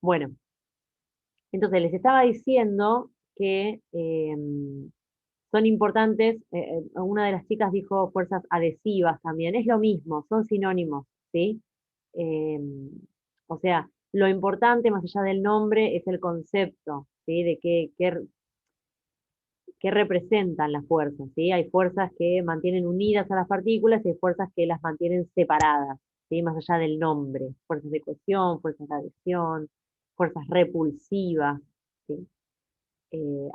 Bueno, entonces les estaba diciendo que son importantes, una de las chicas dijo fuerzas adhesivas también, es lo mismo, son sinónimos, ¿sí? Eh, o sea, lo importante más allá del nombre es el concepto, ¿sí? De qué representan las fuerzas, ¿sí? Hay fuerzas que mantienen unidas a las partículas y hay fuerzas que las mantienen separadas, ¿sí? Más allá del nombre, fuerzas de cohesión, fuerzas de adhesión, fuerzas repulsivas, ¿sí?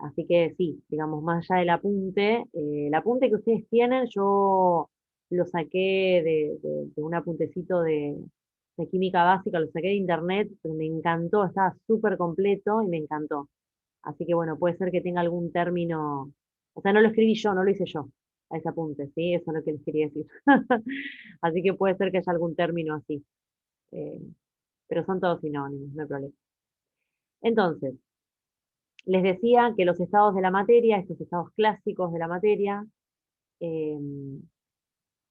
Así que sí, digamos, más allá del apunte, el apunte que ustedes tienen, yo lo saqué de un apuntecito de química básica, lo saqué de internet, pero me encantó, estaba súper completo y me encantó. Así que bueno, puede ser que tenga algún término, o sea, no lo escribí yo, no lo hice yo, a ese apunte, ¿sí? Eso es lo que les quería decir. Así que puede ser que haya algún término así, eh, pero son todos sinónimos, no hay problema. Entonces, les decía que los estados de la materia, estos estados clásicos de la materia, eh,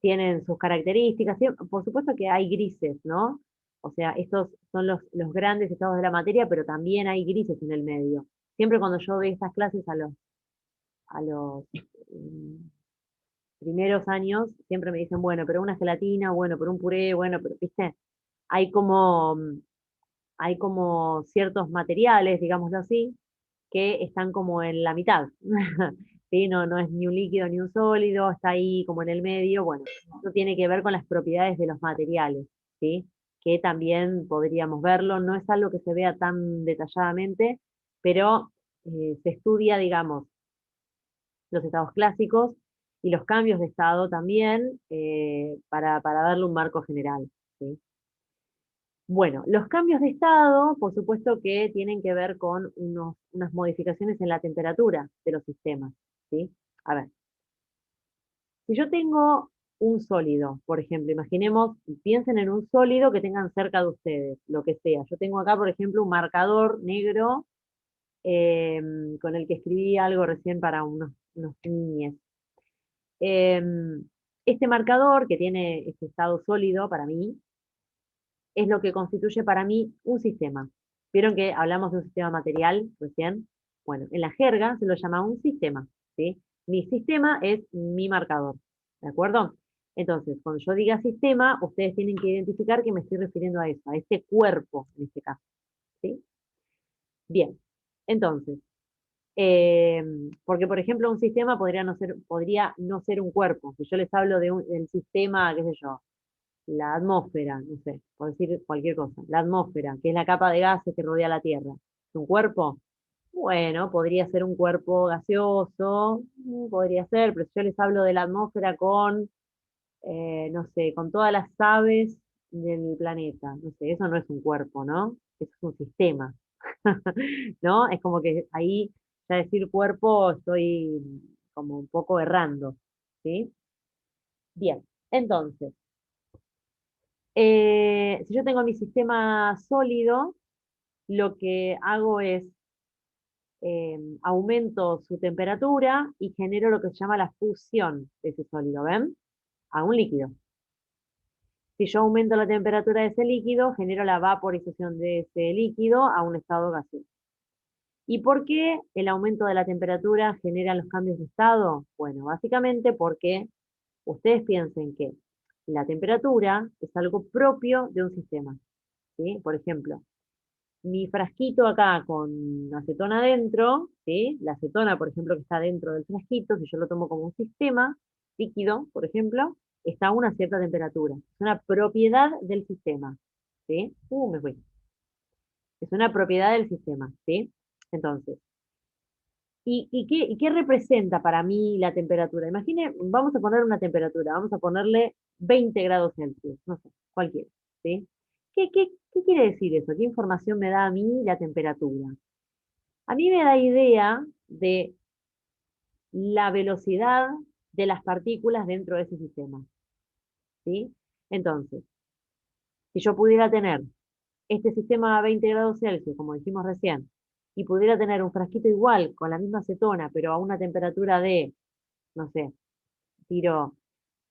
tienen sus características. Por supuesto que hay grises, ¿no? O sea, estos son los grandes estados de la materia, pero también hay grises en el medio. Siempre cuando yo doy estas clases a los primeros años, siempre me dicen, bueno, pero una gelatina, bueno, pero un puré, bueno, pero, ¿viste? Hay como, hay como ciertos materiales, digámoslo así, que están como en la mitad. ¿Sí? No, no es ni un líquido ni un sólido, está ahí como en el medio. Bueno, eso tiene que ver con las propiedades de los materiales, ¿sí? Que también podríamos verlo. No es algo que se vea tan detalladamente, pero se estudia, digamos, los estados clásicos y los cambios de estado también para darle un marco general, ¿sí? Bueno, los cambios de estado, por supuesto que tienen que ver con unas modificaciones en la temperatura de los sistemas, ¿sí? A ver, si yo tengo un sólido, por ejemplo, imaginemos, piensen en un sólido que tengan cerca de ustedes, lo que sea. Yo tengo acá, por ejemplo, un marcador negro eh, con el que escribí algo recién para unos niñes. Este marcador que tiene este estado sólido para mí, es lo que constituye para mí un sistema. ¿Vieron que hablamos de un sistema material recién? Bueno, en la jerga se lo llama un sistema, ¿sí? Mi sistema es mi marcador, ¿de acuerdo? Entonces, cuando yo diga sistema, ustedes tienen que identificar que me estoy refiriendo a eso, a este cuerpo, en este caso, ¿sí? Bien, entonces, eh, porque por ejemplo un sistema podría no ser un cuerpo. Si yo les hablo del sistema, qué sé yo, la atmósfera, no sé, por decir cualquier cosa, la atmósfera, que es la capa de gases que rodea la Tierra. ¿Es un cuerpo? Bueno, podría ser un cuerpo gaseoso, podría ser, pero si yo les hablo de la atmósfera con, no sé, con todas las aves del planeta, no sé, eso no es un cuerpo, ¿no? Eso es un sistema, ¿no? Es como que ahí, ya decir cuerpo, estoy como un poco errando, ¿sí? Bien, entonces, si yo tengo mi sistema sólido, lo que hago es aumento su temperatura y genero lo que se llama la fusión de ese sólido, ¿ven? A un líquido. Si yo aumento la temperatura de ese líquido, genero la vaporización de ese líquido a un estado gaseoso. ¿Y por qué el aumento de la temperatura genera los cambios de estado? Bueno, básicamente porque ustedes piensen que la temperatura es algo propio de un sistema, ¿sí? Por ejemplo, mi frasquito acá con acetona adentro, ¿sí? La acetona, por ejemplo, que está dentro del frasquito, si yo lo tomo como un sistema líquido, por ejemplo, está a una cierta temperatura. Es una propiedad del sistema, ¿sí? Me fui. Es una propiedad del sistema, ¿sí? Entonces, ¿y qué representa para mí la temperatura? Imagine, vamos a poner una temperatura, vamos a ponerle 20 grados Celsius, no sé, cualquiera, ¿sí? ¿Qué quiere decir eso? ¿Qué información me da a mí la temperatura? A mí me da idea de la velocidad de las partículas dentro de ese sistema, ¿sí? Entonces, si yo pudiera tener este sistema a 20 grados Celsius, como dijimos recién, y pudiera tener un frasquito igual, con la misma acetona, pero a una temperatura de, no sé, tiro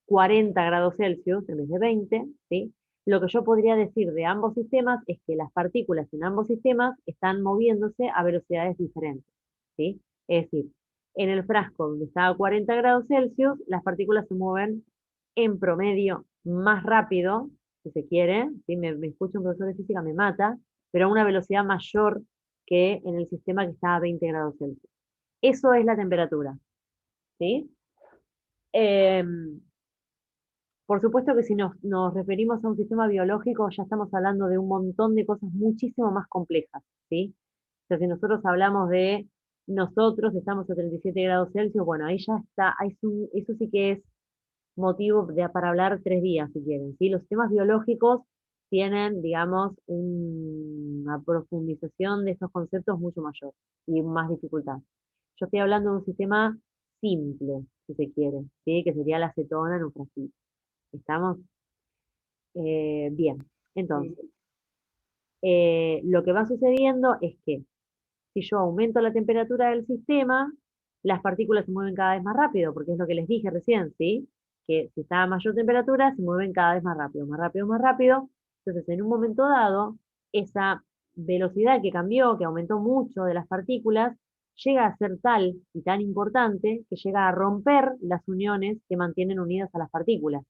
40 grados Celsius en vez de 20, ¿sí? Lo que yo podría decir de ambos sistemas es que las partículas en ambos sistemas están moviéndose a velocidades diferentes, ¿sí? Es decir, en el frasco donde está a 40 grados Celsius, las partículas se mueven en promedio más rápido, si se quiere, ¿sí? Me escucha un profesor de física, me mata, pero a una velocidad mayor que en el sistema que está a 20 grados Celsius. Eso es la temperatura, ¿sí? Em, por supuesto que si nos referimos a un sistema biológico, ya estamos hablando de un montón de cosas muchísimo más complejas, ¿sí? O sea, si nosotros hablamos de nosotros estamos a 37 grados Celsius, bueno, ahí ya está, eso sí que es motivo para hablar 3 días, si quieren, ¿sí? Los sistemas biológicos tienen, digamos, una profundización de estos conceptos mucho mayor y más dificultad. Yo estoy hablando de un sistema simple, si se quiere, ¿sí? Que sería la acetona en un frasquito. ¿Estamos? Bien. Sí. Entonces, lo que va sucediendo es que si yo aumento la temperatura del sistema, las partículas se mueven cada vez más rápido, porque es lo que les dije recién, ¿sí? Que si está a mayor temperatura, se mueven cada vez más rápido, más rápido, más rápido. Entonces, en un momento dado, esa velocidad que cambió, que aumentó mucho de las partículas, llega a ser tal y tan importante que llega a romper las uniones que mantienen unidas a las partículas,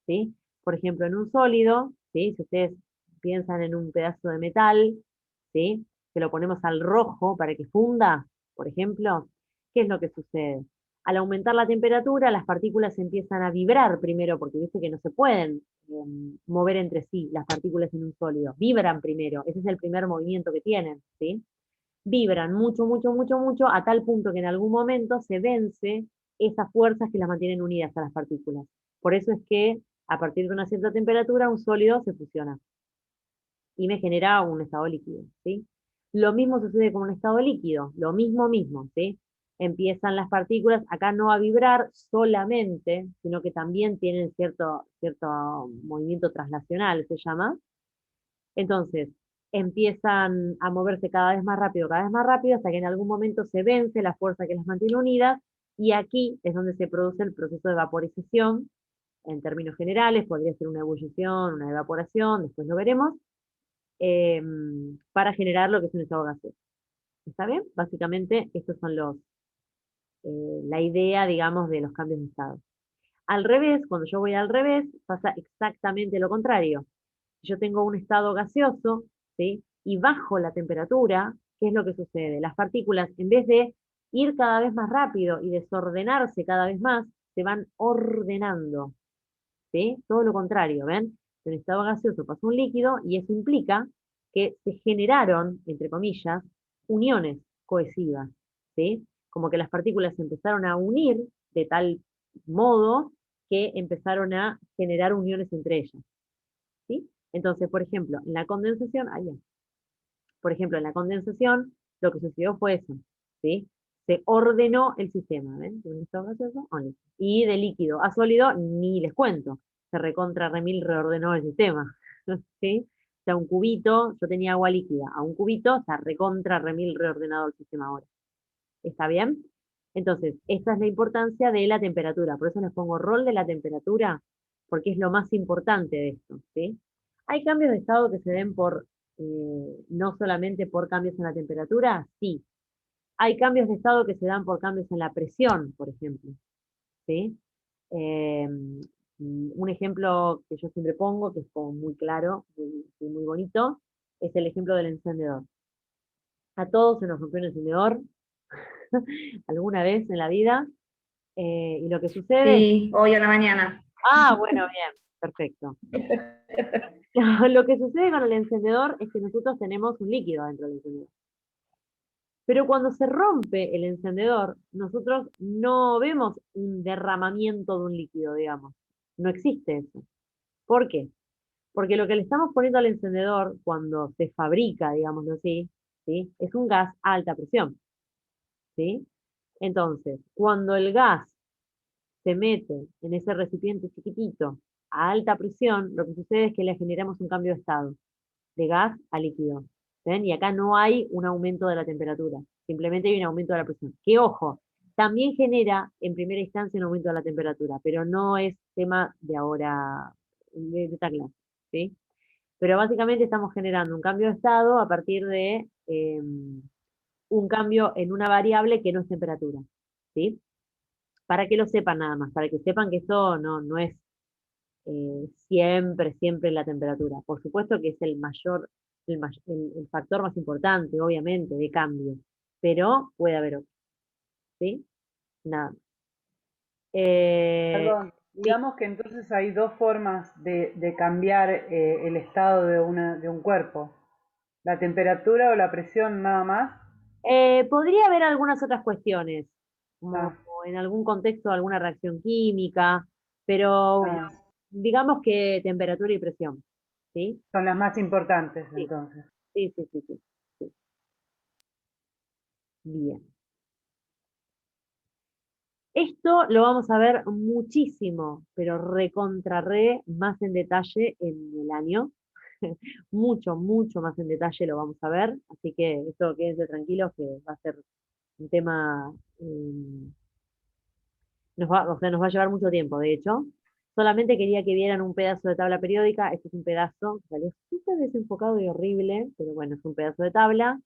¿sí? Por ejemplo, en un sólido, ¿sí? Si ustedes piensan en un pedazo de metal, ¿sí? Que lo ponemos al rojo para que funda, por ejemplo, ¿qué es lo que sucede? Al aumentar la temperatura, las partículas empiezan a vibrar primero, porque viste que no se pueden mover entre sí las partículas en un sólido. Vibran primero, ese es el primer movimiento que tienen, ¿sí? Vibran mucho, mucho, mucho, mucho, a tal punto que en algún momento se vence esas fuerzas que las mantienen unidas a las partículas. Por eso es que a partir de una cierta temperatura un sólido se fusiona y me genera un estado líquido, ¿sí? Lo mismo sucede con un estado líquido, lo mismo, ¿sí? Empiezan las partículas acá no a vibrar solamente, sino que también tienen cierto movimiento traslacional, se llama. Entonces, empiezan a moverse cada vez más rápido, hasta que en algún momento se vence la fuerza que las mantiene unidas, y aquí es donde se produce el proceso de vaporización, en términos generales, podría ser una ebullición, una evaporación, después lo veremos, eh, para generar lo que es un estado gaseoso. ¿Está bien? Básicamente, estos son la idea, digamos, de los cambios de estado. Al revés, cuando yo voy al revés, pasa exactamente lo contrario. Yo tengo un estado gaseoso, ¿sí? Y bajo la temperatura, ¿qué es lo que sucede? Las partículas, en vez de ir cada vez más rápido y desordenarse cada vez más, se van ordenando, ¿sí? Todo lo contrario, ¿ven? De un estado gaseoso pasó un líquido y eso implica que se generaron, entre comillas, uniones cohesivas, ¿sí? Como que las partículas se empezaron a unir de tal modo que empezaron a generar uniones entre ellas, ¿sí? Entonces, por ejemplo, en la condensación, por ejemplo, en la condensación, lo que sucedió fue eso, ¿sí? Se ordenó el sistema, ¿ven? De un estado gaseoso a un líquido. Y de líquido a sólido, ni les cuento. Se recontra remil reordenó el sistema, ¿sí? O sea, un cubito, yo tenía agua líquida, a un cubito, se recontra remil reordenado el sistema ahora. ¿Está bien? Entonces, esta es la importancia de la temperatura. Por eso les pongo rol de la temperatura, porque es lo más importante de esto, ¿sí? ¿Hay cambios de estado que se den no solamente por cambios en la temperatura? Sí. Hay cambios de estado que se dan por cambios en la presión, por ejemplo, ¿sí? Eh, un ejemplo que yo siempre pongo, que es como muy claro y muy bonito, es el ejemplo del encendedor. A todos se nos rompió un encendedor alguna vez en la vida, y lo que sucede es, Sí, hoy a la mañana. bueno, bien, perfecto. Lo que sucede con el encendedor es que nosotros tenemos un líquido dentro del encendedor. Pero cuando se rompe el encendedor, nosotros no vemos un derramamiento de un líquido, digamos. No existe eso. ¿Por qué? Porque lo que le estamos poniendo al encendedor cuando se fabrica, digámoslo así, ¿sí? Es un gas a alta presión, ¿sí? Entonces, cuando el gas se mete en ese recipiente chiquitito a alta presión, lo que sucede es que le generamos un cambio de estado, de gas a líquido. ¿Ven? Y acá no hay un aumento de la temperatura, simplemente hay un aumento de la presión. Que ojo, también genera en primera instancia un aumento de la temperatura, pero no es tema de ahora, de esta clase, ¿sí? Pero básicamente estamos generando un cambio de estado a partir de un cambio en una variable que no es temperatura, ¿sí? Para que lo sepan nada más, para que sepan que esto no es siempre la temperatura. Por supuesto que es el factor más importante, obviamente, de cambio, pero puede haber otro, ¿sí? Nada. Perdón, Sí. digamos que entonces hay dos formas de cambiar el estado de un cuerpo. La temperatura o la presión nada más. Podría haber algunas otras cuestiones, como Ah, en algún contexto alguna reacción química, pero ah, digamos que temperatura y presión, ¿sí? son las más importantes Sí, entonces. sí. Sí. Bien. Esto lo vamos a ver muchísimo, pero recontra re más en detalle en el año. Mucho más en detalle lo vamos a ver, así que esto quédense tranquilos que va a ser un tema, o sea, nos va a llevar mucho tiempo, de hecho. Solamente quería que vieran un pedazo de tabla periódica. Este es un pedazo que salió súper desenfocado y horrible, pero bueno, es un pedazo de tabla,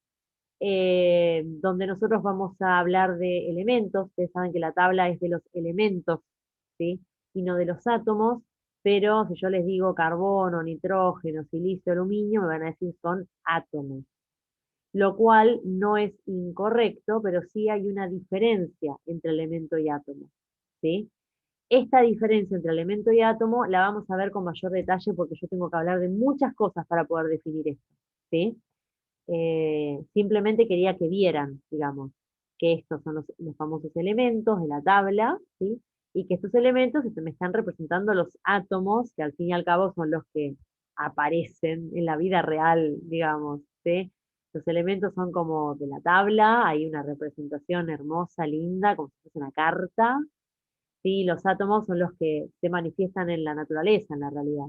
donde nosotros vamos a hablar de elementos. Ustedes saben que la tabla es de los elementos, ¿sí? Y no de los átomos, pero si yo les digo carbono, nitrógeno, silicio, aluminio, me van a decir son átomos, lo cual no es incorrecto, pero sí hay una diferencia entre elemento y átomo, ¿sí? Esta diferencia entre elemento y átomo la vamos a ver con mayor detalle porque yo tengo que hablar de muchas cosas para poder definir esto, ¿sí? Simplemente quería que vieran, digamos, que estos son los famosos elementos de la tabla, ¿sí? Y que estos elementos me están representando los átomos, que al fin y al cabo son los que aparecen en la vida real, digamos, ¿sí? Los elementos son como de la tabla, hay una representación hermosa, linda, como si fuese una carta, ¿sí? Los átomos son los que se manifiestan en la naturaleza, en la realidad.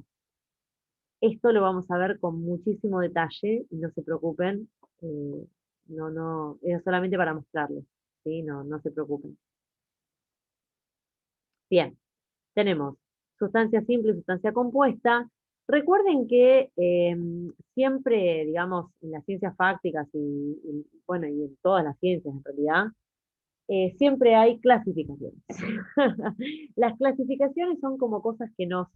Esto lo vamos a ver con muchísimo detalle y no se preocupen, es solamente para mostrarles, ¿sí? No se preocupen. Bien, tenemos sustancia simple y sustancia compuesta. Recuerden que siempre, digamos, en las ciencias fácticas bueno, y en todas las ciencias en realidad, siempre hay clasificaciones. Las clasificaciones son como cosas que nos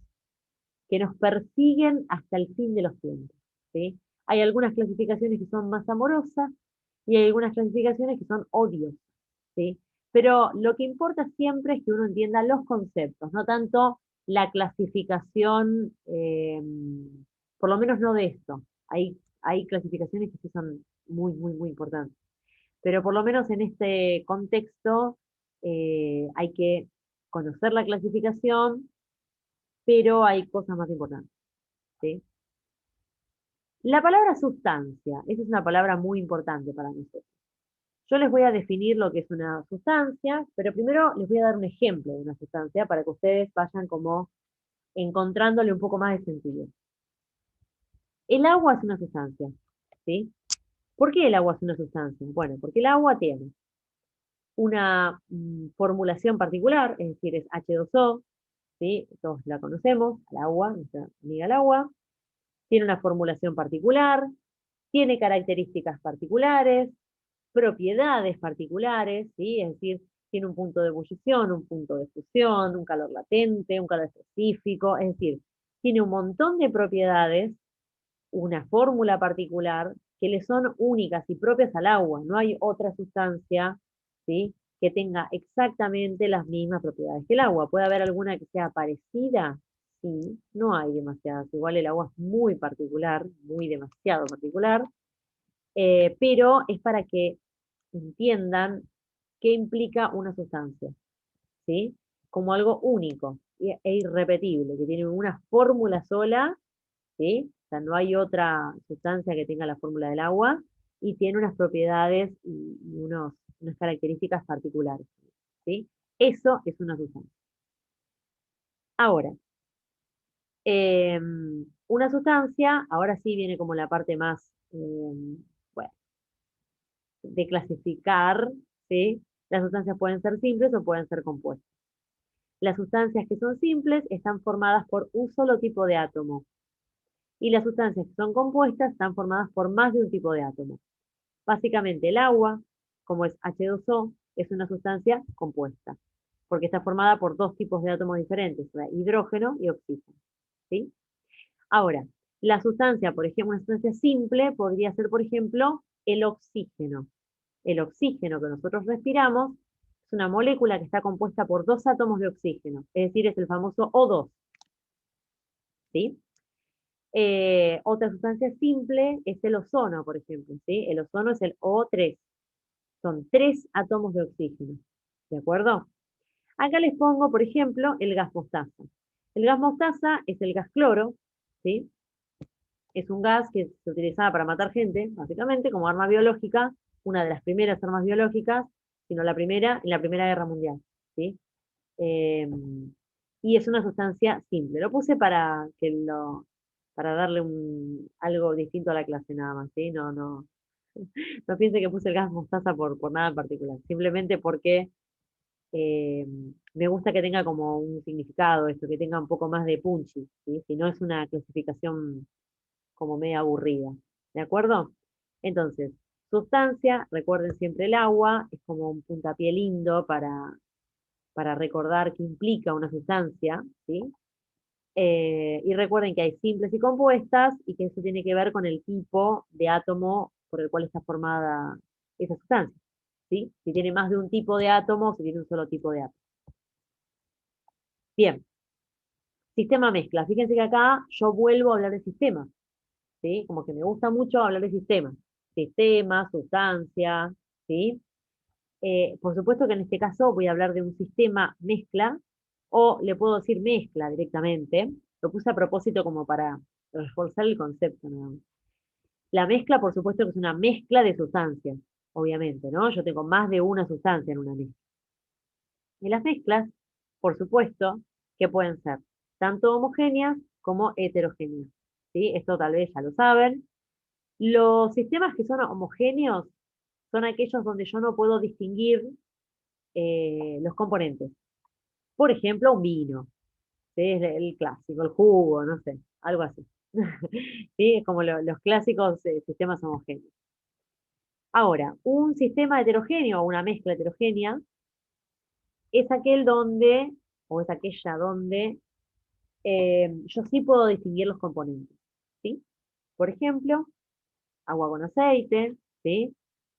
persiguen hasta el fin de los tiempos, ¿sí? Hay algunas clasificaciones que son más amorosas y hay algunas clasificaciones que son odiosas, ¿sí? Pero lo que importa siempre es que uno entienda los conceptos, no tanto la clasificación, por lo menos no de esto. Hay clasificaciones que sí son muy importantes. Pero por lo menos en este contexto hay que conocer la clasificación, pero hay cosas más importantes, ¿sí? La palabra sustancia, esa es una palabra muy importante para nosotros. Yo les voy a definir lo que es una sustancia, pero primero les voy a dar un ejemplo de una sustancia para que ustedes vayan como encontrándole un poco más de sentido. El agua es una sustancia, ¿sí? ¿Por qué el agua es una sustancia? Bueno, porque el agua tiene una formulación particular, es decir, es H2O, ¿sí? Todos la conocemos, al agua, nuestra amiga el agua. Tiene una formulación particular, tiene características particulares, propiedades particulares, ¿sí? Es decir, tiene un punto de ebullición, un punto de fusión, un calor latente, un calor específico, es decir, tiene un montón de propiedades, una fórmula particular que le son únicas y propias al agua. No hay otra sustancia, ¿sí? Que tenga exactamente las mismas propiedades que el agua. ¿Puede haber alguna que sea parecida? Sí, no hay demasiadas. Igual el agua es muy particular, muy demasiado particular, pero es para que entiendan qué implica una sustancia, ¿sí? Como algo único e irrepetible, que tiene una fórmula sola, ¿sí? O sea, no hay otra sustancia que tenga la fórmula del agua y tiene unas propiedades y unas características particulares, ¿sí? Eso es una sustancia. Ahora, una sustancia, ahora sí viene como la parte más, bueno, de clasificar, ¿sí? Las sustancias pueden ser simples o pueden ser compuestas. Las sustancias que son simples están formadas por un solo tipo de átomo Y las sustancias que son compuestas están formadas por más de un tipo de átomos. Básicamente el agua, como es H2O, es una sustancia compuesta, porque está formada por dos tipos de átomos diferentes, o sea, hidrógeno y oxígeno. ¿Sí? Ahora, la sustancia, por ejemplo, una sustancia simple podría ser, por ejemplo, el oxígeno. El oxígeno que nosotros respiramos es una molécula que está compuesta por dos átomos de oxígeno, es decir, es el famoso O2. ¿Sí? Otra sustancia simple es el ozono, por ejemplo. ¿Sí? El ozono es el O3. Son tres átomos de oxígeno. ¿De acuerdo? Acá les pongo, por ejemplo, el gas mostaza. El gas mostaza es el gas cloro, ¿sí? Es un gas que se utilizaba para matar gente, básicamente, como arma biológica, una de las primeras armas biológicas, sino la primera, en la Primera Guerra Mundial, ¿sí? Eh, y es una sustancia simple. Lo puse para darle algo distinto a la clase nada más, ¿sí? No piense que puse el gas mostaza por nada en particular, simplemente porque eh, me gusta que tenga como un significado esto, que tenga un poco más de punchy, ¿sí? Si no es una clasificación como media aburrida, ¿de acuerdo? Entonces, sustancia, recuerden siempre el agua, es como un puntapié lindo para recordar qué implica una sustancia, ¿sí? Y recuerden que hay simples y compuestas y que eso tiene que ver con el tipo de átomo por el cual está formada esa sustancia, ¿sí? Si tiene más de un tipo de átomo o si tiene un solo tipo de átomo. Bien, sistema mezcla. Fíjense que acá yo vuelvo a hablar de sistemas, ¿sí? Como que me gusta mucho hablar de sistemas. Sistemas, sustancia, ¿sí? Por supuesto que en este caso voy a hablar de un sistema mezcla, o le puedo decir mezcla directamente. Lo puse a propósito como para reforzar el concepto, ¿no? La mezcla, por supuesto que es una mezcla de sustancias, obviamente, ¿no? Yo tengo más de una sustancia en una mezcla. Y las mezclas, por supuesto, que pueden ser tanto homogéneas como heterogéneas, ¿sí? Esto tal vez ya lo saben. Los sistemas que son homogéneos son aquellos donde yo no puedo distinguir los componentes. Por ejemplo, un vino, ¿sí? Es el clásico, el jugo, no sé, algo así. ¿Sí? Es como los clásicos sistemas homogéneos. Ahora, un sistema heterogéneo o una mezcla heterogénea es aquel donde, o es aquella donde yo sí puedo distinguir los componentes, ¿sí? Por ejemplo, agua con aceite, ¿sí?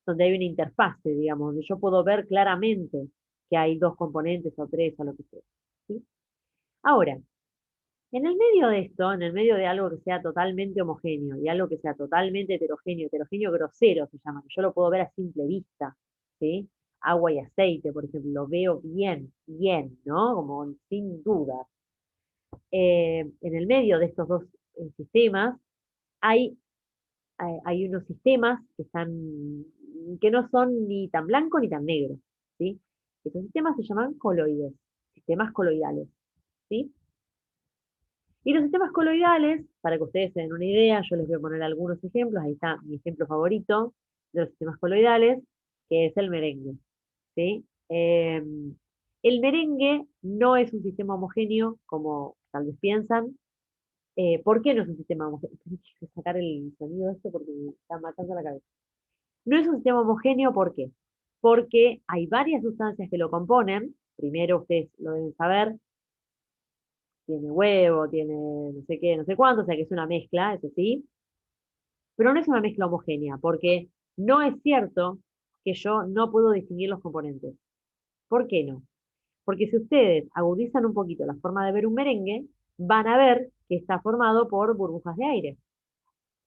Donde hay una interfase, digamos, donde yo puedo ver claramente que hay dos componentes o tres o lo que sea, ¿sí? Ahora, en el medio de esto, en el medio de algo que sea totalmente homogéneo y algo que sea totalmente heterogéneo, heterogéneo grosero se llama, que yo lo puedo ver a simple vista, ¿sí? Agua y aceite, por ejemplo, lo veo bien, bien, ¿no? Como sin duda. En el medio de estos dos sistemas hay unos sistemas que no son ni tan blancos ni tan negros, ¿sí? Estos sistemas se llaman coloides, sistemas coloidales, ¿sí? Y los sistemas coloidales, para que ustedes se den una idea, yo les voy a poner algunos ejemplos, ahí está mi ejemplo favorito de los sistemas coloidales, que es el merengue, ¿sí? El merengue no es un sistema homogéneo, como tal vez piensan. ¿Por qué no es un sistema homogéneo? Tengo que sacar el sonido de esto porque me está matando la cabeza. No es un sistema homogéneo, ¿por qué? Porque hay varias sustancias que lo componen. Primero, ustedes lo deben saber, tiene huevo, tiene no sé qué, no sé cuánto, o sea que es una mezcla, eso sí. Pero no es una mezcla homogénea, porque no es cierto que yo no puedo distinguir los componentes. ¿Por qué no? Porque si ustedes agudizan un poquito la forma de ver un merengue, van a ver que está formado por burbujas de aire,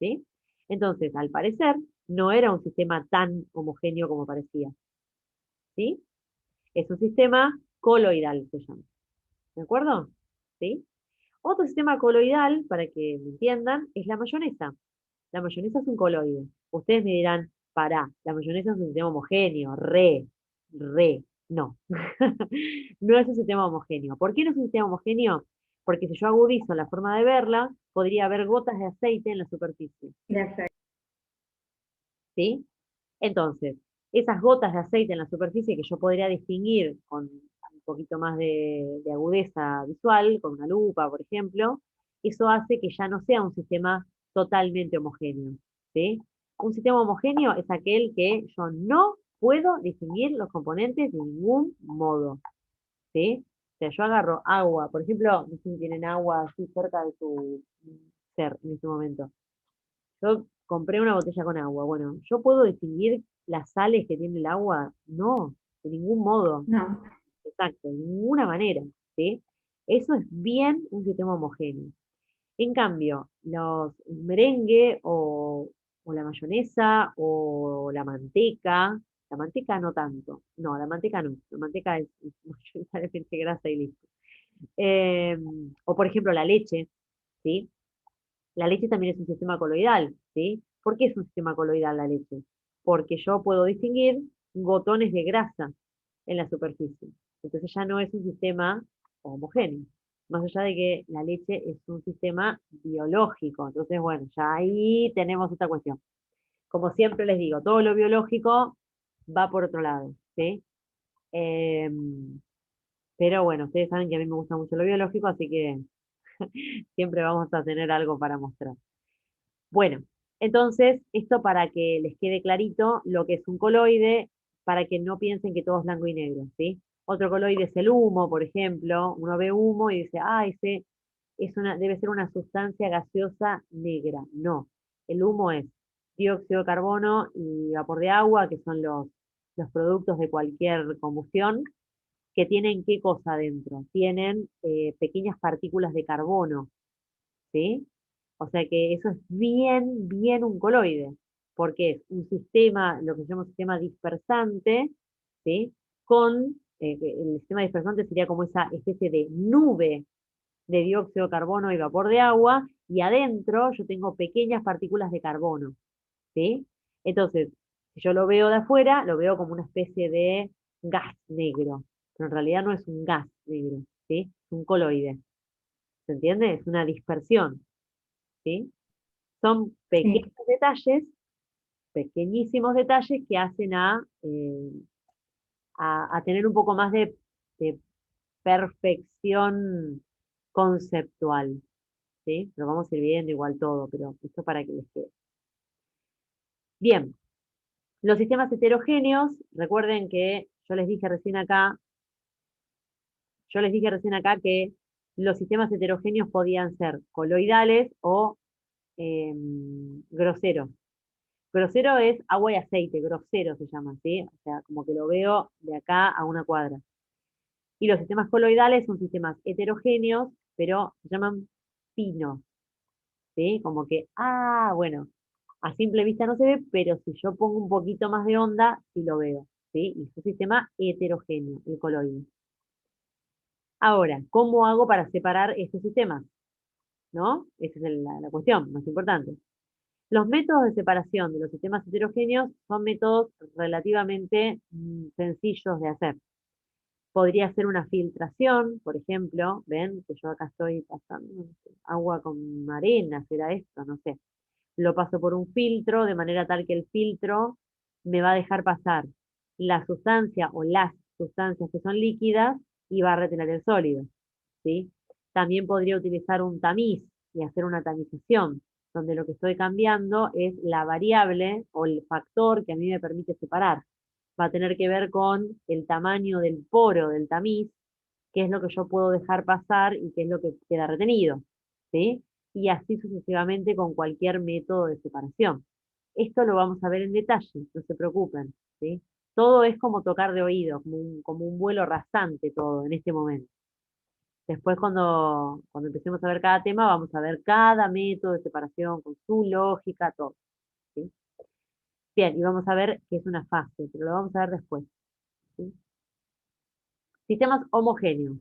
¿sí? Entonces, al parecer, no era un sistema tan homogéneo como parecía, ¿sí? Es un sistema coloidal, se llama. ¿De acuerdo? ¿Sí? Otro sistema coloidal, para que me entiendan, es la mayonesa. La mayonesa es un coloide. Ustedes me dirán, pará, la mayonesa es un sistema homogéneo, no. No es un sistema homogéneo. ¿Por qué no es un sistema homogéneo? Porque si yo agudizo la forma de verla, podría haber gotas de aceite en la superficie. ¿Sí? Entonces, esas gotas de aceite en la superficie que yo podría distinguir con un poquito más de agudeza visual, con una lupa, por ejemplo, eso hace que ya no sea un sistema totalmente homogéneo, ¿sí? Un sistema homogéneo es aquel que yo no puedo distinguir los componentes de ningún modo, ¿sí? O sea, yo agarro agua, por ejemplo, no sé si tienen agua así cerca de su ser en este momento. Yo compré una botella con agua. Bueno, ¿yo puedo distinguir las sales que tiene el agua? No, de ningún modo. No, Exacto, de ninguna manera, ¿sí? Eso es bien un sistema homogéneo. En cambio, los merengue o la mayonesa o la manteca no tanto. No, la manteca no. La manteca es mayoritariamente grasa y listo. Eh, o por ejemplo la leche, ¿sí? La leche también es un sistema coloidal, ¿sí? ¿Por qué es un sistema coloidal la leche? Porque yo puedo distinguir gotones de grasa en la superficie. Entonces ya no es un sistema homogéneo. Más allá de que la leche es un sistema biológico. Entonces, bueno, ya ahí tenemos esta cuestión. Como siempre les digo, todo lo biológico va por otro lado, ¿sí? Pero bueno, ustedes saben que a mí me gusta mucho lo biológico, así que siempre vamos a tener algo para mostrar. Bueno, entonces, esto para que les quede clarito lo que es un coloide, para que no piensen que todo es blanco y negro, ¿sí? Otro coloide es el humo, por ejemplo. Uno ve humo y dice, ah, ese debe ser una sustancia gaseosa negra. No, el humo es dióxido de carbono y vapor de agua, que son los productos de cualquier combustión, que tienen qué cosa adentro. Tienen pequeñas partículas de carbono, ¿sí? O sea que eso es bien, bien un coloide, porque es un sistema, lo que se llama un sistema dispersante, ¿sí? El sistema dispersante sería como esa especie de nube de dióxido de carbono y vapor de agua, y adentro yo tengo pequeñas partículas de carbono, ¿sí? Entonces, si yo lo veo de afuera, lo veo como una especie de gas negro, pero en realidad no es un gas negro, ¿sí? Es un coloide, ¿se entiende? Es una dispersión, ¿sí? Son sí, pequeños detalles, pequeñísimos detalles que hacen a tener un poco más de perfección conceptual, ¿sí? Lo vamos a ir viendo igual todo, pero esto para que les quede. Bien, los sistemas heterogéneos, recuerden que yo les dije recién acá que los sistemas heterogéneos podían ser coloidales o groseros. Grosero es agua y aceite, grosero se llama, ¿sí? O sea, como que lo veo de acá a una cuadra. Y los sistemas coloidales son sistemas heterogéneos, pero se llaman pinos, ¿sí? Como que, ah, bueno, a simple vista no se ve, pero si yo pongo un poquito más de onda, sí lo veo, ¿sí? Y es un sistema heterogéneo, el coloide. Ahora, ¿cómo hago para separar estos sistemas? ¿No? Esa es la cuestión más importante. Los métodos de separación de los sistemas heterogéneos son métodos relativamente sencillos de hacer. Podría ser una filtración, por ejemplo, ven que yo acá estoy pasando no sé, agua con arena, será esto, no sé. Lo paso por un filtro de manera tal que el filtro me va a dejar pasar la sustancia o las sustancias que son líquidas y va a retener el sólido, ¿sí? También podría utilizar un tamiz y hacer una tamización, donde lo que estoy cambiando es la variable o el factor que a mí me permite separar. Va a tener que ver con el tamaño del poro del tamiz, qué es lo que yo puedo dejar pasar y qué es lo que queda retenido, ¿sí? Y así sucesivamente con cualquier método de separación. Esto lo vamos a ver en detalle, no se preocupen, ¿sí? Todo es como tocar de oído, como un vuelo rasante todo en este momento. Después cuando empecemos a ver cada tema, vamos a ver cada método de separación con su lógica, todo, ¿sí? Bien, y vamos a ver qué es una fase, pero lo vamos a ver después, ¿sí? Sistemas homogéneos.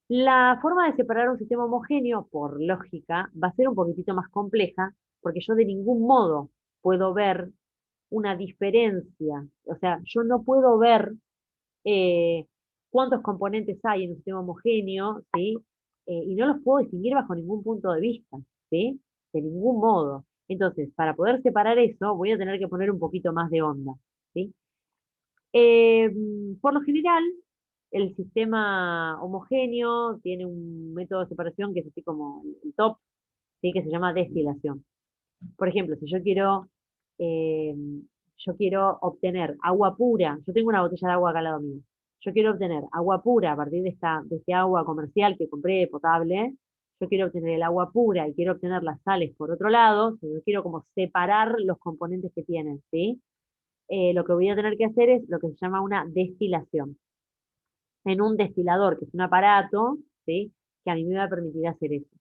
La forma de separar un sistema homogéneo, por lógica, va a ser un poquitito más compleja, porque yo de ningún modo puedo ver una diferencia. O sea, yo no puedo ver eh, cuántos componentes hay en un sistema homogéneo, ¿sí? Y no los puedo distinguir bajo ningún punto de vista, ¿sí? De ningún modo. Entonces, para poder separar eso, voy a tener que poner un poquito más de onda, ¿sí? Eh, por lo general, El sistema homogéneo tiene un método de separación que es así como el top, ¿sí? Que se llama destilación. Por ejemplo, si eh, yo quiero obtener agua pura, yo tengo una botella de agua acá al lado mío, yo quiero obtener agua pura a partir de este agua comercial que compré, potable, yo quiero obtener el agua pura y quiero obtener las sales por otro lado, yo quiero como separar los componentes que tienen, ¿sí? Lo que voy a tener que hacer es lo que se llama una destilación. En un destilador, que es un aparato, ¿sí? Que a mí me va a permitir hacer eso,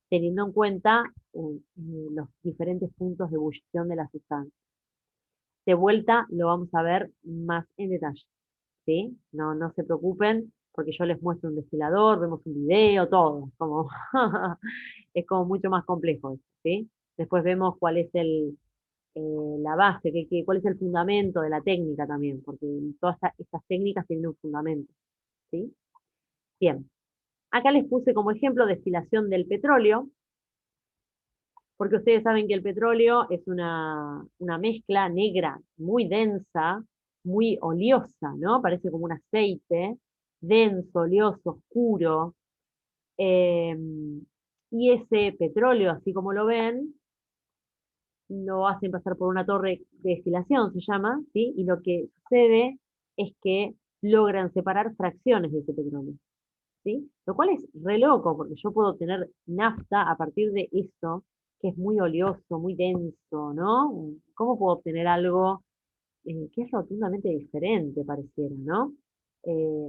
teniendo en cuenta los diferentes puntos de ebullición de la sustancia. De vuelta lo vamos a ver más en detalle, ¿sí? No, no se preocupen, porque yo les muestro un destilador, vemos un video, todo, como es como mucho más complejo, ¿sí? Después vemos cuál es la base, cuál es el fundamento de la técnica también, porque todas estas técnicas tienen un fundamento, ¿sí? Bien, acá les puse como ejemplo destilación del petróleo, porque ustedes saben que el petróleo es una mezcla negra, muy densa, muy oleosa, ¿no? Parece como un aceite, denso, oleoso, oscuro. eh, y ese petróleo, así como lo ven, lo hacen pasar por una torre de destilación, se llama, ¿sí? Y lo que sucede es que logran separar fracciones de ese petróleo, ¿sí? Lo cual es re loco, porque yo puedo obtener nafta a partir de eso, que es muy oleoso, muy denso, ¿no? ¿Cómo puedo obtener algo que es rotundamente diferente, pareciera, ¿no?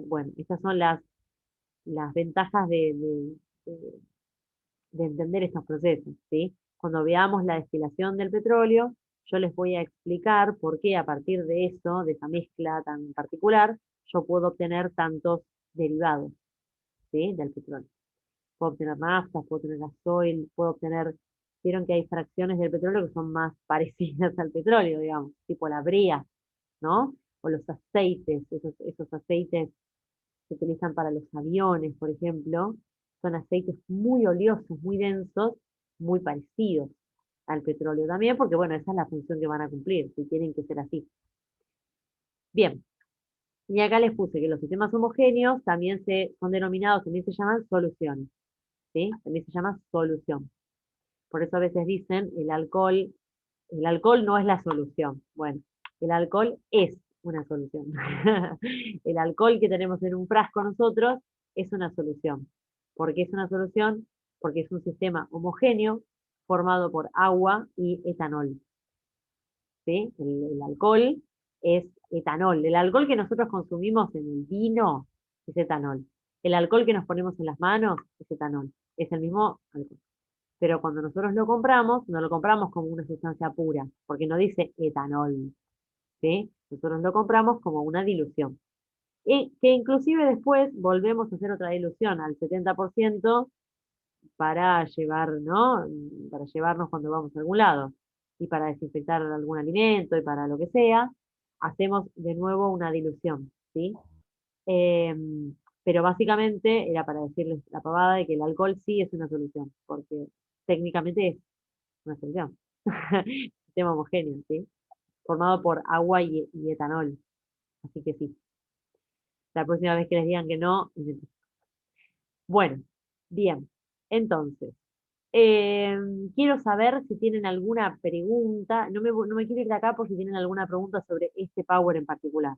Bueno, estas son las ventajas de entender estos procesos, ¿sí? Cuando veamos la destilación del petróleo, yo les voy a explicar por qué a partir de eso, de esa mezcla tan particular, yo puedo obtener tantos derivados, ¿sí? Del petróleo. Puedo obtener nafta, puedo obtener gasoil, puedo obtener, vieron que hay fracciones del petróleo que son más parecidas al petróleo, digamos, tipo la brea, ¿no? O los aceites, esos aceites se utilizan para los aviones, por ejemplo, son aceites muy oleosos, muy densos, muy parecidos al petróleo también, porque bueno, esa es la función que van a cumplir, si tienen que ser así. Bien, y acá les puse que los sistemas homogéneos también son denominados, también se llaman soluciones, ¿sí? También se llama solución. Por eso a veces dicen el alcohol no es la solución. Bueno, el alcohol es una solución. El alcohol que tenemos en un frasco nosotros es una solución. ¿Por qué es una solución? Porque es un sistema homogéneo formado por agua y etanol. ¿Sí? El alcohol es etanol. El alcohol que nosotros consumimos en el vino es etanol. El alcohol que nos ponemos en las manos es etanol. Es el mismo alcohol. Pero cuando nosotros lo compramos, no lo compramos como una sustancia pura, porque no dice etanol, ¿sí? Nosotros lo compramos como una dilución. Y que inclusive después volvemos a hacer otra dilución al 70% para llevar, ¿no? Para llevarnos cuando vamos a algún lado. Y para desinfectar algún alimento y para lo que sea, hacemos de nuevo una dilución, ¿sí? Pero básicamente era para decirles la pavada de que el alcohol sí es una solución, porque técnicamente es una solución. Sistema homogéneo, ¿sí? Formado por agua y etanol. Así que sí. La próxima vez que les digan que no, bueno, bien. Entonces, eh, quiero saber si tienen alguna pregunta. No me quiero ir de acá por si tienen alguna pregunta sobre este power en particular.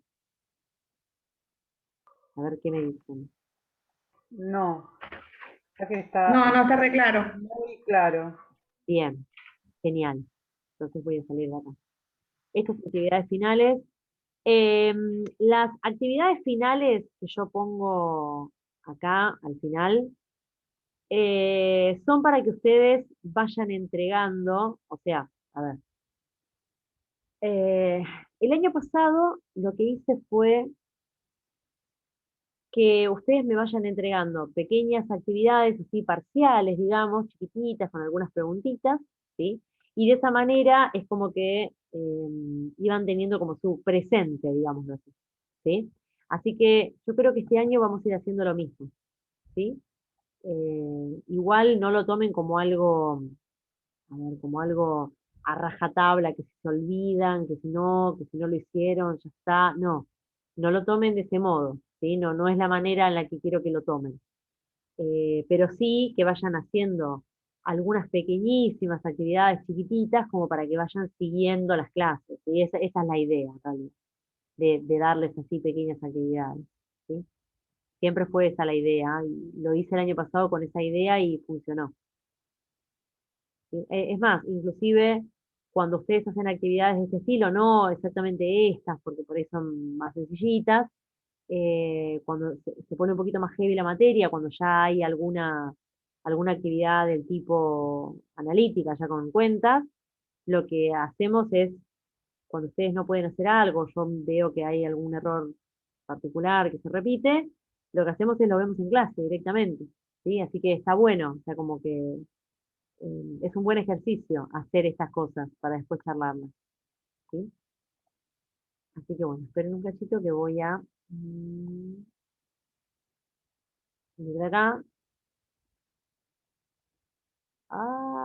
A ver qué me dicen. No, ya que está No, no está re claro. muy claro. Bien, genial. Entonces voy a salir de acá. Estas actividades finales. Las actividades finales que yo pongo acá al final son para que ustedes vayan entregando, o sea, a ver, eh, el año pasado lo que hice fue que ustedes me vayan entregando pequeñas actividades así parciales, digamos, chiquititas, con algunas preguntitas, ¿sí? Y de esa manera es como que iban teniendo como su presente, digamos así, ¿sí? Así que yo creo que este año vamos a ir haciendo lo mismo, ¿sí? Igual no lo tomen como algo, a ver, como algo a rajatabla, que si se olvidan, que si no lo hicieron, ya está. No, no lo tomen de ese modo, ¿sí? No, no es la manera en la que quiero que lo tomen. Pero sí que vayan haciendo algunas pequeñísimas actividades chiquititas como para que vayan siguiendo las clases, ¿sí? Esa es la idea, en realidad, de darles así pequeñas actividades, ¿sí? Siempre fue esa la idea, y lo hice el año pasado con esa idea y funcionó. ¿Sí? Es más, inclusive cuando ustedes hacen actividades de este estilo, no exactamente estas, porque por ahí son más sencillitas, cuando se pone un poquito más heavy la materia, cuando ya hay alguna actividad del tipo analítica, ya con cuentas, lo que hacemos es, cuando ustedes no pueden hacer algo, yo veo que hay algún error particular que se repite, lo que hacemos es lo vemos en clase directamente, ¿sí? Así que está bueno, o sea, como que es un buen ejercicio hacer estas cosas para después charlarlas, ¿sí? Así que bueno, esperen un cachito que voy a ir acá. Ah,